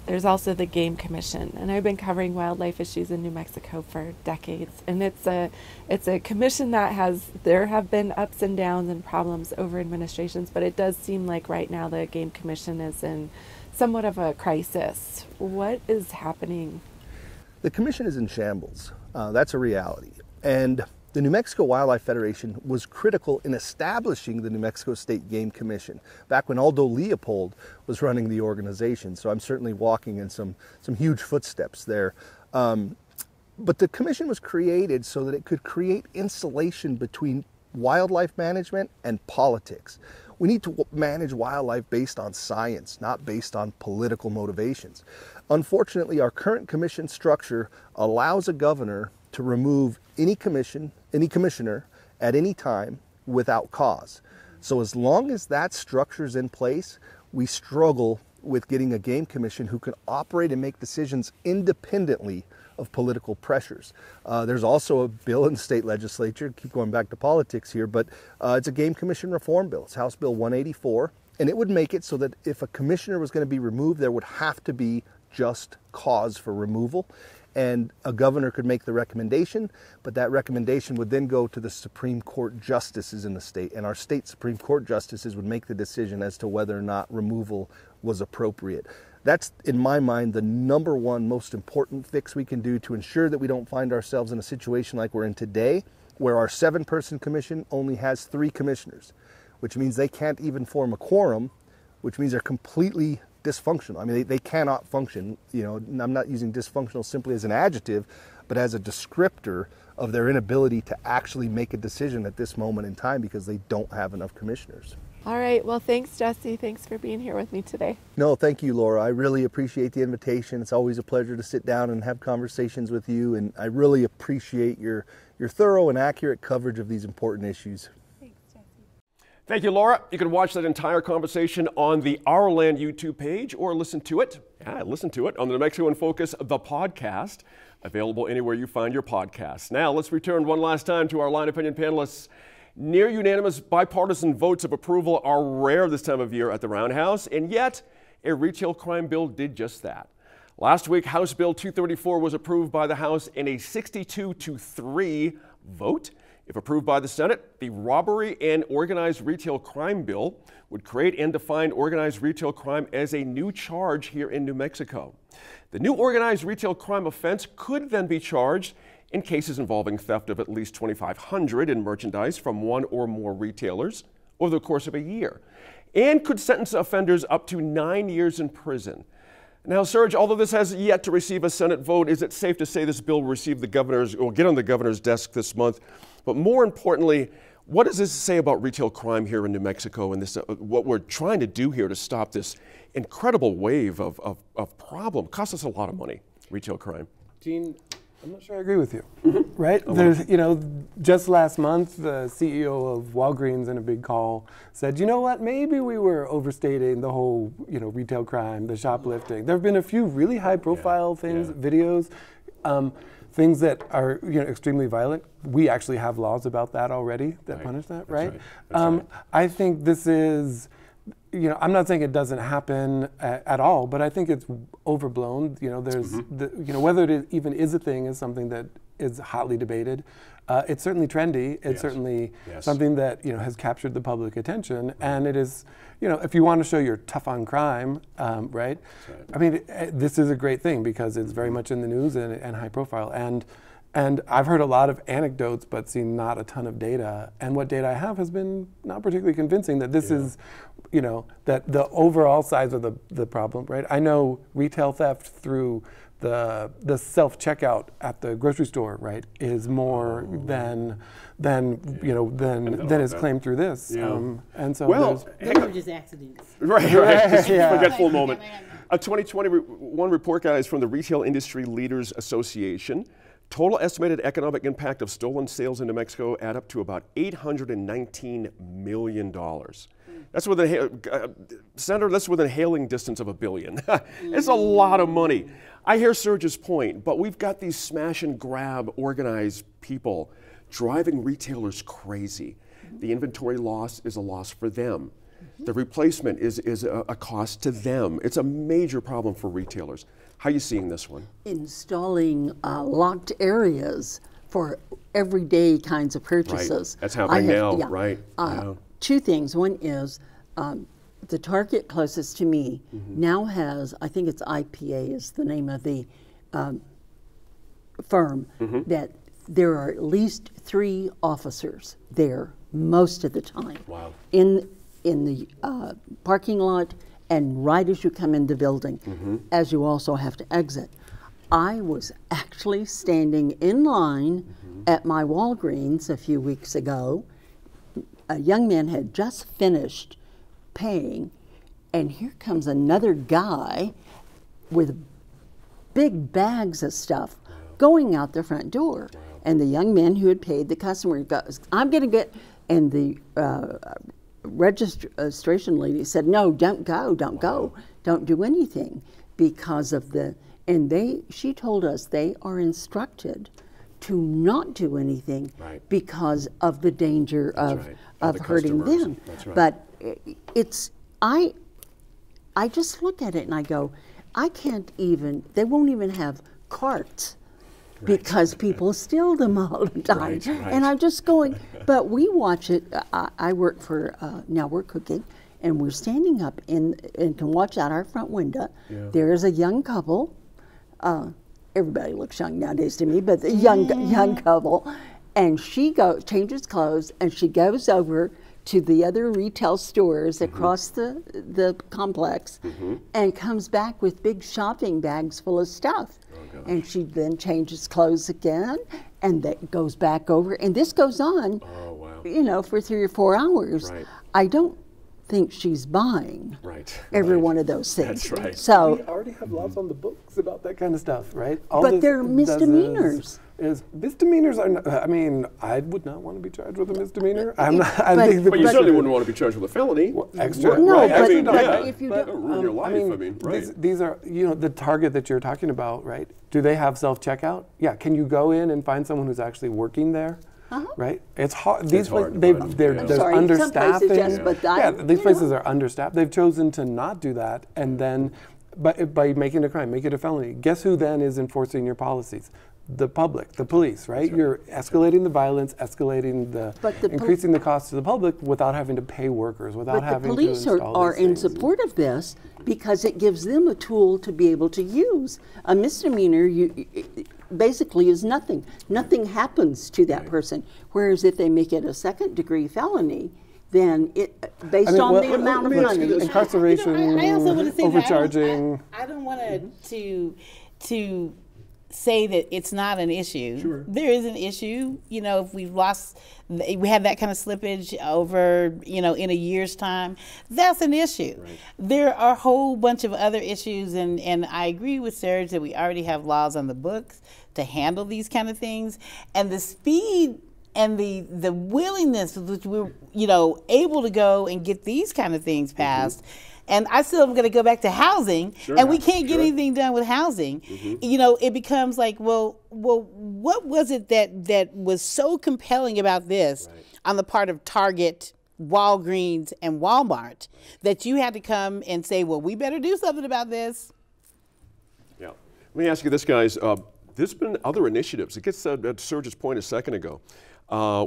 There's also the Game Commission, and I've been covering wildlife issues in New Mexico for decades. And it's a commission that there have been ups and downs and problems over administrations, but it does seem like right now the Game Commission is in somewhat of a crisis. What is happening? The commission is in shambles. That's a reality. And the New Mexico Wildlife Federation was critical in establishing the New Mexico State Game Commission back when Aldo Leopold was running the organization. So I'm certainly walking in some huge footsteps there. But the commission was created so that it could create insulation between wildlife management and politics. We need to manage wildlife based on science, not based on political motivations. Unfortunately, our current commission structure allows a governor to remove any commissioner at any time without cause. So as long as that structure's in place, we struggle with getting a game commission who can operate and make decisions independently of political pressures. There's also a bill in the state legislature, keep going back to politics here, but it's a game commission reform bill. It's House Bill 184, and it would make it so that if a commissioner was going to be removed, there would have to be just cause for removal. And a governor could make the recommendation, but that recommendation would then go to the Supreme Court justices in the state, and our state Supreme Court justices would make the decision as to whether or not removal was appropriate. That's, in my mind, the number one most important fix we can do to ensure that we don't find ourselves in a situation like we're in today, where our 7-person commission only has 3 commissioners, which means they can't even form a quorum, which means they're completely dysfunctional. I mean, they cannot function. I'm not using dysfunctional simply as an adjective, but as a descriptor of their inability to actually make a decision at this moment in time because they don't have enough commissioners. All right. Well, thanks, Jesse. Thanks for being here with me today. No, thank you, Laura. I really appreciate the invitation. It's always a pleasure to sit down and have conversations with you, and I really appreciate your thorough and accurate coverage of these important issues. Thank you, Laura. You can watch that entire conversation on the Our Land YouTube page or listen to it on the New Mexico in Focus, the podcast, available anywhere you find your podcasts. Now, let's return one last time to our line opinion panelists. Near unanimous bipartisan votes of approval are rare this time of year at the Roundhouse, and yet a retail crime bill did just that. Last week, House Bill 234 was approved by the House in a 62-3 vote. If approved by the Senate, the Robbery and Organized Retail Crime Bill would create and define organized retail crime as a new charge here in New Mexico. The new organized retail crime offense could then be charged in cases involving theft of at least $2,500 in merchandise from one or more retailers over the course of a year, and could sentence offenders up to 9 years in prison. Now, Serge, although this has yet to receive a Senate vote, is it safe to say this bill will receive the governor's or get on the governor's desk this month? But more importantly, what does this say about retail crime here in New Mexico and this, what we're trying to do here to stop this incredible wave of problem? It costs us a lot of money, retail crime. Gene, I'm not sure I agree with you, right? There's, just last month, the CEO of Walgreens in a big call said, you know what, maybe we were overstating the whole, retail crime, the shoplifting. There have been a few really high-profile things, videos, things that are, extremely violent. We actually have laws about that already that punish that, right? I think this is, I'm not saying it doesn't happen at all, but I think it's overblown. There's, whether it even is a thing is something that is hotly debated. It's certainly trendy. It's certainly something that has captured the public attention, and it is, if you want to show you're tough on crime, right? I mean, this is a great thing because it's very much in the news and high profile. And I've heard a lot of anecdotes, but seen not a ton of data. And what data I have has been not particularly convincing that this is, that the overall size of the problem, right? I know retail theft through the self-checkout at the grocery store, right, is more than is claimed through this. And so those are just accidents. Right. Just forgetful moment. A 2021 report, guys, from the Retail Industry Leaders Association. Total estimated economic impact of stolen sales in New Mexico add up to about $819 million. That's within, Senator, that's within hailing distance of $1 billion. It's a lot of money. I hear Serge's point, but we've got these smash and grab organized people driving retailers crazy. The inventory loss is a loss for them. The replacement is a cost to them. It's a major problem for retailers. How are you seeing this one? Installing locked areas for everyday kinds of purchases. Right. That's happening now, right? Two things. One is the Target closest to me now has, I think it's IPA is the name of the firm, that there are at least 3 officers there most of the time. Wow. In the parking lot and right as you come in the building, as you also have to exit. I was actually standing in line at my Walgreens a few weeks ago. A young man had just finished paying, and here comes another guy with big bags of stuff going out the front door. And the young man who had paid, the customer goes, I'm going to get, and the registration lady said, no, don't go, don't do anything because of the, and she told us they are instructed to not do anything because of the danger of hurting them. But I just look at it and I go, I can't even, they won't even have carts because people steal them all the time. And I'm just going, but we watch it. I work for, now we're cooking, and we're standing up and can watch out our front window. There is a young couple. Everybody looks young nowadays to me, but the young couple. And she changes clothes, and she goes over to the other retail stores across the complex and comes back with big shopping bags full of stuff. And she then changes clothes again, and that goes back over. And this goes on, for 3 or 4 hours. I don't think she's buying every one of those things. That's right. So we already have laws on the books about that kind of stuff, right? But they're misdemeanors. is misdemeanors are. I mean, I would not want to be charged with a misdemeanor. I'm not. I think but you certainly wouldn't want to be charged with a felony. Extra. No, right, but, extra, if you don't, ruin your life. I mean, right. These are, the target that you're talking about, right? Do they have self-checkout? Yeah. Can you go in and find someone who's actually working there? Right? It's hard. There's understaffing. Yes, but these places are understaffed. They've chosen to not do that, and then by making it a crime, make it a felony. Guess who then is enforcing your policies? The public, the police, right? You're escalating the violence, escalating increasing the cost to the public without having to pay workers, without having to install the police are in support of this because it gives them a tool to be able to use. A misdemeanor basically is nothing. Nothing happens to that person. Whereas if they make it a second-degree felony, then based on the amount of money, incarceration, I also want to say overcharging. I don't want to say that it's not an issue. Sure. There is an issue. If we have that kind of slippage over, in a year's time, that's an issue. Right. There are a whole bunch of other issues, and I agree with Serge that we already have laws on the books to handle these kind of things, and the speed and the willingness with which we're, able to go and get these kind of things passed. And I still am going to go back to housing, and we can't get anything done with housing. It becomes like, well, what was it that was so compelling about this on the part of Target, Walgreens, and Walmart that you had to come and say, well, we better do something about this? Yeah. Let me ask you this, guys. There's been other initiatives. It gets at Serge's point a second ago.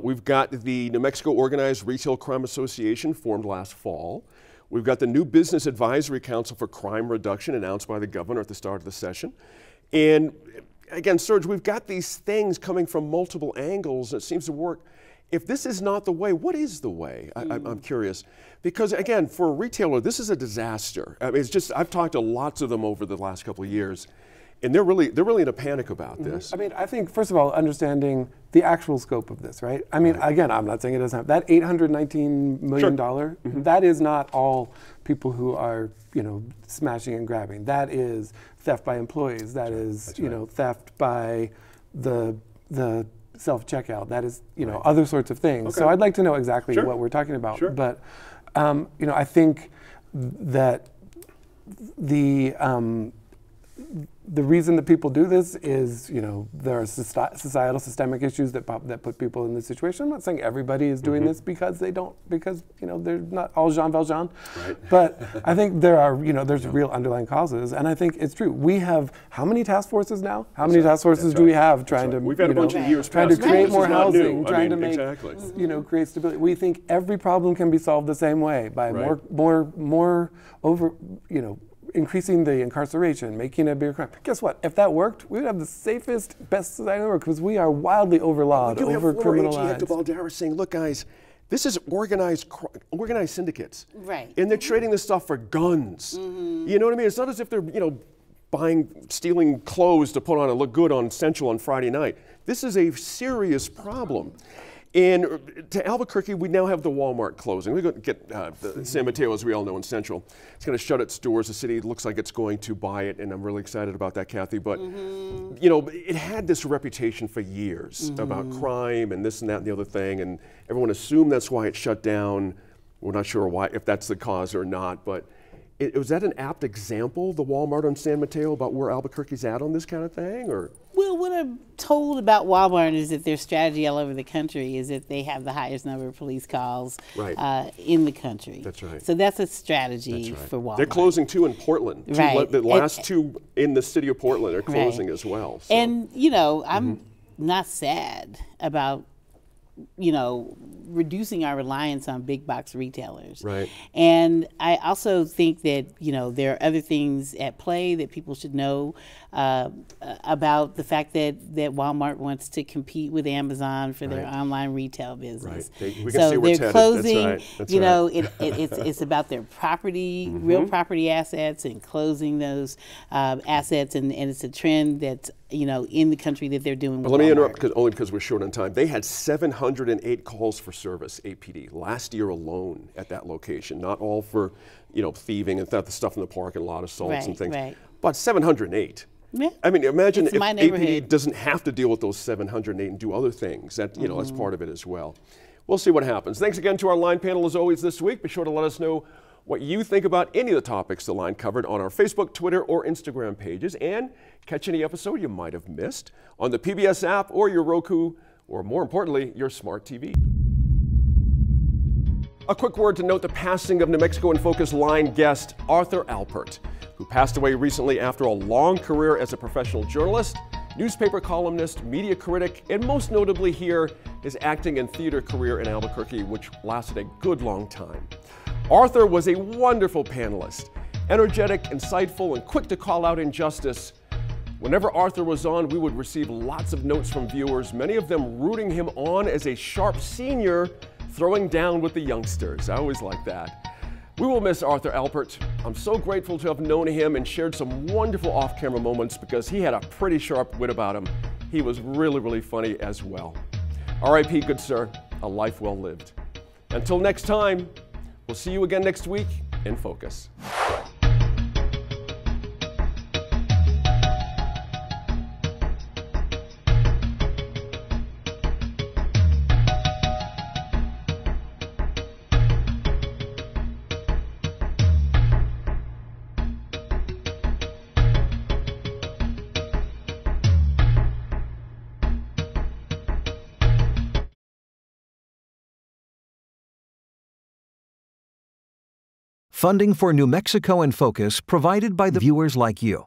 We've got the New Mexico Organized Retail Crime Association, formed last fall. We've got the new Business Advisory Council for Crime Reduction, announced by the governor at the start of the session. And again, Serge, we've got these things coming from multiple angles, and it seems to work. If this is not the way, what is the way? I'm curious. Because again, for a retailer, this is a disaster. I mean, I've talked to lots of them over the last couple of years, and they're really in a panic about this. I mean, I think, first of all, understanding the actual scope of this, right? I mean, again, I'm not saying it doesn't have, that $819 million, that is not all people who are, smashing and grabbing. That is theft by employees. That is, theft by the self-checkout. That is, other sorts of things. Okay. So I'd like to know exactly what we're talking about. Sure. But, I think that the reason that people do this is, there are societal systemic issues that put people in this situation. I'm not saying everybody is doing this because they're not all Jean Valjean. Right. But I think there are, there's real underlying causes, and I think it's true. We have how many task forces now? How many task forces do we have trying to? We've had a bunch of years trying to create more housing, trying to make create stability. We think every problem can be solved the same way by more increasing the incarceration, making it a bigger crime. Guess what? If that worked, we would have the safest, best society in the world because we are wildly overlawed, over-criminalized. To Balderas saying, look, guys, this is organized syndicates. Right. And they're trading this stuff for guns. You know what I mean? It's not as if they're, stealing clothes to put on and look good on Central on Friday night. This is a serious problem. And to Albuquerque, we now have the Walmart closing. We're going to get San Mateo, as we all know, in Central. It's going to shut its doors. The city looks like it's going to buy it, and I'm really excited about that, Kathy. But, it had this reputation for years about crime and this and that and the other thing, and everyone assumed that's why it shut down. We're not sure why, if that's the cause or not, but was that an apt example, the Walmart on San Mateo, about where Albuquerque's at on this kind of thing, or? Well, what I'm told about Walmart is that their strategy all over the country is that they have the highest number of police calls in the country. That's right. So that's a strategy for Walmart. They're closing two in Portland. The last two in the city of Portland are closing as well. So. And, I'm not sad about reducing our reliance on big box retailers. Right. And I also think that, there are other things at play that people should know about the fact that Walmart wants to compete with Amazon for their online retail business. Right. We can so see where they're closing, That's right. it's about their property, real property assets, and closing those assets, and it's a trend that's in the country that they're doing. But let me interrupt because we're short on time. They had 708 calls for service, APD, last year alone at that location. Not all for thieving and the stuff in the parking lot, assaults and things, but 708. Yeah. I mean, imagine It's if my APD neighborhood. doesn't have to deal with those 708 and do other things. That, you know, that's part of it as well. We'll see what happens. Thanks again to our Line panel as always this week. Be sure to let us know what you think about any of the topics the Line covered on our Facebook, Twitter, or Instagram pages, and catch any episode you might have missed on the PBS app or your Roku, or more importantly, your smart TV. A quick word to note the passing of New Mexico in Focus Line guest Arthur Alpert, who passed away recently after a long career as a professional journalist, newspaper columnist, media critic, and most notably here, his acting and theater career in Albuquerque, which lasted a good long time. Arthur was a wonderful panelist, energetic, insightful, and quick to call out injustice. Whenever Arthur was on, we would receive lots of notes from viewers, many of them rooting him on as a sharp senior throwing down with the youngsters. I always like that. We will miss Arthur Alpert. I'm so grateful to have known him and shared some wonderful off-camera moments because he had a pretty sharp wit about him. He was really, really funny as well. R.I.P. good sir, a life well lived. Until next time, we'll see you again next week in Focus. Funding for New Mexico in Focus provided by the viewers like you.